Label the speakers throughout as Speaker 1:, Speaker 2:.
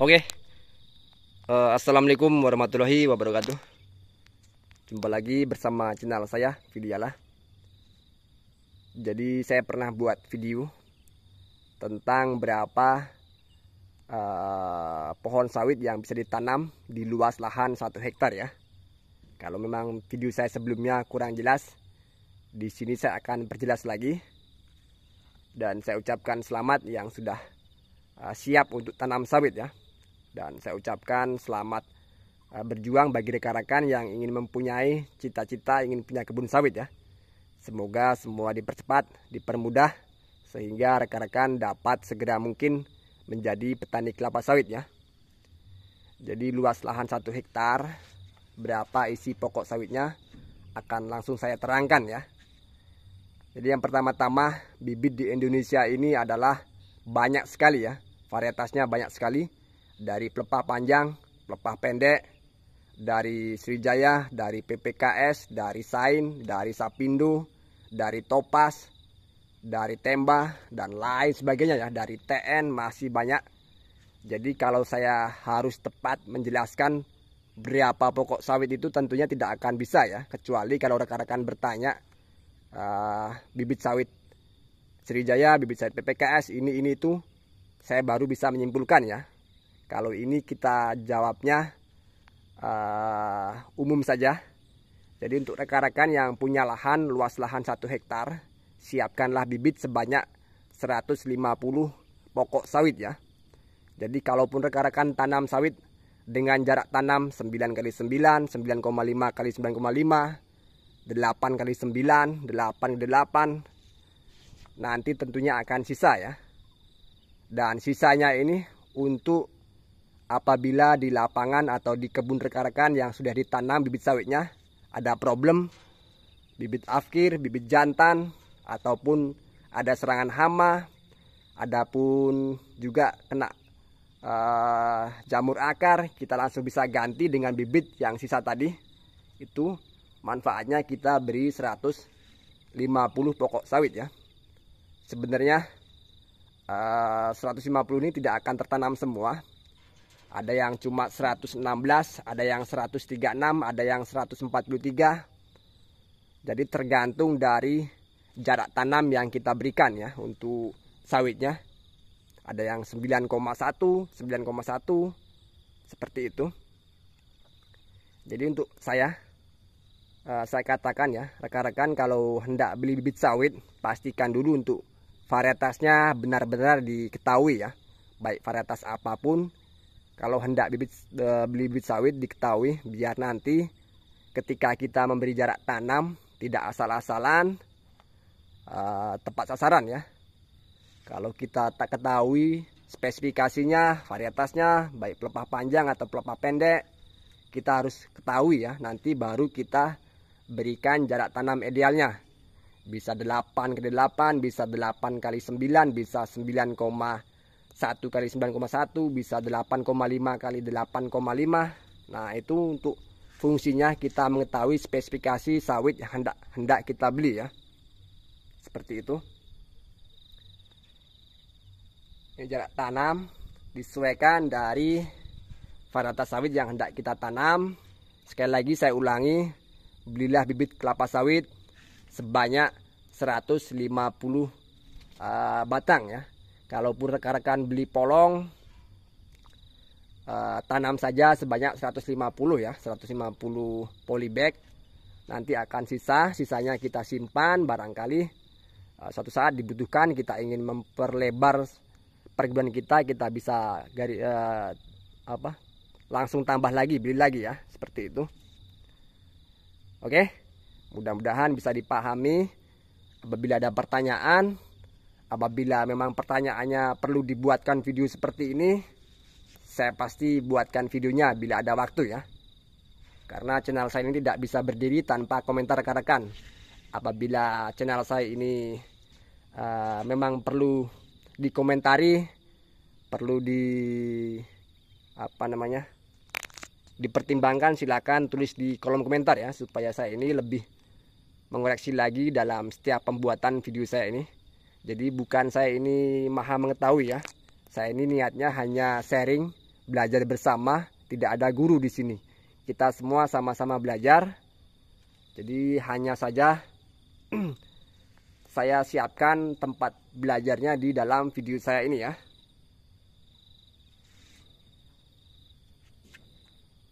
Speaker 1: Oke, Assalamualaikum warahmatullahi wabarakatuh. Jumpa lagi bersama channel saya, Vidiala. Jadi saya pernah buat video tentang berapa pohon sawit yang bisa ditanam di luas lahan 1 hektar ya. Kalau memang video saya sebelumnya kurang jelas, di sini saya akan perjelas lagi. Dan saya ucapkan selamat yang sudah siap untuk tanam sawit ya. Dan saya ucapkan selamat berjuang bagi rekan-rekan yang ingin mempunyai cita-cita ingin punya kebun sawit ya. Semoga semua dipercepat, dipermudah sehingga rekan-rekan dapat segera mungkin menjadi petani kelapa sawit ya. Jadi luas lahan 1 hektar, berapa isi pokok sawitnya akan langsung saya terangkan ya. Jadi yang pertama-tama, bibit di Indonesia ini adalah banyak sekali ya. Varietasnya banyak sekali. Dari pelepah panjang, pelepah pendek, dari Sriwijaya, dari PPKS, dari Sain, dari Sapindo, dari Topaz, dari Temba, dan lain sebagainya ya. Dari TN masih banyak. Jadi kalau saya harus tepat menjelaskan berapa pokok sawit itu tentunya tidak akan bisa ya. Kecuali kalau rekan-rekan bertanya bibit sawit Sriwijaya, bibit sawit PPKS, ini itu saya baru bisa menyimpulkan ya. Kalau ini kita jawabnya umum saja. Jadi untuk rekan-rekan yang punya lahan, luas lahan 1 hektar, siapkanlah bibit sebanyak 150 pokok sawit ya. Jadi kalaupun rekan-rekan tanam sawit dengan jarak tanam 9x9, 9,5 x 9,5, 8x9, 8x8, nanti tentunya akan sisa ya. Dan sisanya ini untuk apabila di lapangan atau di kebun rekan-rekan yang sudah ditanam bibit sawitnya ada problem, bibit afkir, bibit jantan, ataupun ada serangan hama, adapun juga kena jamur akar, kita langsung bisa ganti dengan bibit yang sisa tadi. Itu manfaatnya kita beri 150 pokok sawit ya. Sebenarnya 150 ini tidak akan tertanam semua. Ada yang cuma 116, ada yang 136, ada yang 143. Jadi tergantung dari jarak tanam yang kita berikan ya untuk sawitnya. Ada yang 9,1, 9,1 seperti itu. Jadi untuk saya katakan ya, rekan-rekan kalau hendak beli bibit sawit, pastikan dulu untuk varietasnya benar-benar diketahui ya. Baik varietas apapun, kalau hendak beli bibit sawit diketahui biar nanti ketika kita memberi jarak tanam tidak asal-asalan, tepat sasaran ya. Kalau kita tak ketahui spesifikasinya, varietasnya, baik pelepah panjang atau pelepah pendek, kita harus ketahui ya. Nanti baru kita berikan jarak tanam idealnya. Bisa 8x8, bisa 8x9, bisa 9,1 x 9,1, bisa 8,5 x 8,5. Nah itu untuk fungsinya kita mengetahui spesifikasi sawit yang hendak kita beli ya. Seperti itu. Ini jarak tanam disesuaikan dari varietas sawit yang hendak kita tanam. Sekali lagi saya ulangi, belilah bibit kelapa sawit sebanyak 150 batang ya. Kalaupun rekan-rekan beli polong, tanam saja sebanyak 150 ya, 150 polybag. Nanti akan sisanya kita simpan, barangkali suatu saat dibutuhkan, kita ingin memperlebar perkebunan kita bisa langsung tambah lagi, beli lagi ya, seperti itu. Oke, mudah-mudahan bisa dipahami. Apabila ada pertanyaan, apabila memang pertanyaannya perlu dibuatkan video seperti ini, saya pasti buatkan videonya bila ada waktu ya. Karena channel saya ini tidak bisa berdiri tanpa komentar rekan-rekan. Apabila channel saya ini memang perlu dikomentari, perlu dipertimbangkan, silakan tulis di kolom komentar ya, supaya saya ini lebih mengoreksi lagi dalam setiap pembuatan video saya ini. Jadi bukan saya ini maha mengetahui ya. Saya ini niatnya hanya sharing belajar bersama, tidak ada guru di sini. Kita semua sama-sama belajar. Jadi hanya saja saya siapkan tempat belajarnya di dalam video saya ini ya.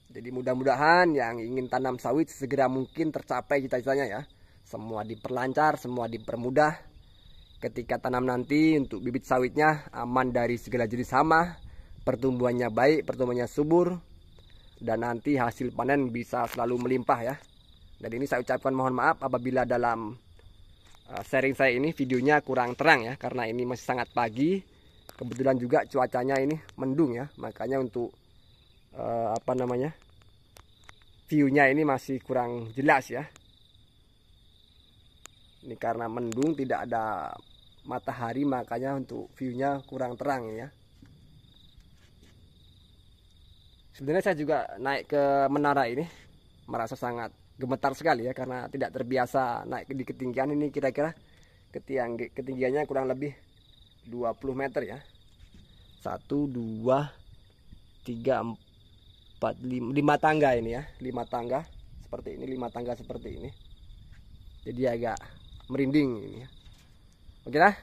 Speaker 1: Jadi mudah-mudahan yang ingin tanam sawit segera mungkin tercapai cita-citanya ya. Semua diperlancar, semua dipermudah. Ketika tanam nanti untuk bibit sawitnya aman dari segala jenis hama, pertumbuhannya baik, pertumbuhannya subur, dan nanti hasil panen bisa selalu melimpah ya. Dan ini saya ucapkan mohon maaf apabila dalam sharing saya ini videonya kurang terang ya, karena ini masih sangat pagi. Kebetulan juga cuacanya ini mendung ya, makanya untuk view-nya ini masih kurang jelas ya. Ini karena mendung, tidak ada matahari, makanya untuk view-nya kurang terang ya. Sebenarnya saya juga naik ke menara ini merasa sangat gemetar sekali ya, karena tidak terbiasa naik di ketinggian ini. Kira-kira ketinggiannya kurang lebih 20 meter ya. 1, 2, 3, 4, 5 tangga ini ya, 5 tangga seperti ini, 5 tangga seperti ini. Jadi agak merinding ini ya. Oke lah.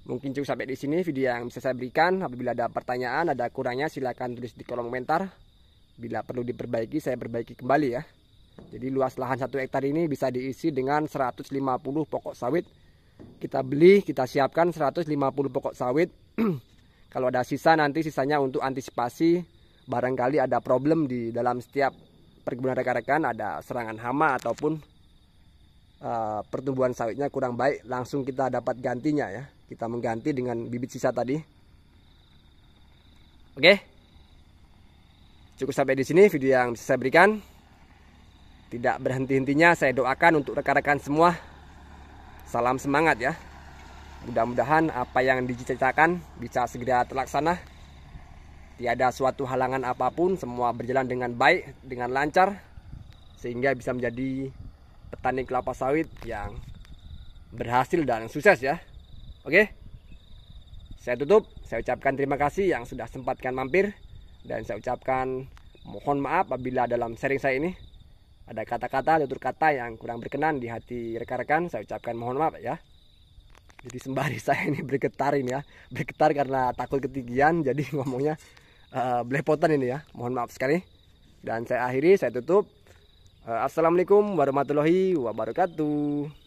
Speaker 1: Mungkin cukup sampai di sini video yang bisa saya berikan. Apabila ada pertanyaan, ada kurangnya silahkan tulis di kolom komentar. Bila perlu diperbaiki, saya perbaiki kembali ya. Jadi luas lahan 1 hektar ini bisa diisi dengan 150 pokok sawit. Kita beli, kita siapkan 150 pokok sawit. Kalau ada sisa, nanti sisanya untuk antisipasi barangkali ada problem di dalam setiap perkebunan rekan-rekan, ada serangan hama ataupun pertumbuhan sawitnya kurang baik, langsung kita dapat gantinya ya. Kita mengganti dengan bibit sisa tadi. Oke. Cukup sampai di sini video yang bisa saya berikan. Tidak berhenti-hentinya saya doakan untuk rekan-rekan semua. Salam semangat ya. Mudah-mudahan apa yang dicita-citakan bisa segera terlaksana. Tiada suatu halangan apapun, semua berjalan dengan baik, dengan lancar, sehingga bisa menjadi petani kelapa sawit yang berhasil dan sukses ya. Oke, saya tutup. Saya ucapkan terima kasih yang sudah sempatkan mampir, dan saya ucapkan mohon maaf apabila dalam sharing saya ini ada kata-kata, tutur kata yang kurang berkenan di hati rekan-rekan. Saya ucapkan mohon maaf ya. Jadi sembari saya ini bergetar ini ya, bergetar karena takut ketinggian, jadi ngomongnya belepotan ini ya, mohon maaf sekali. Dan saya akhiri, saya tutup. Assalamualaikum warahmatullahi wabarakatuh.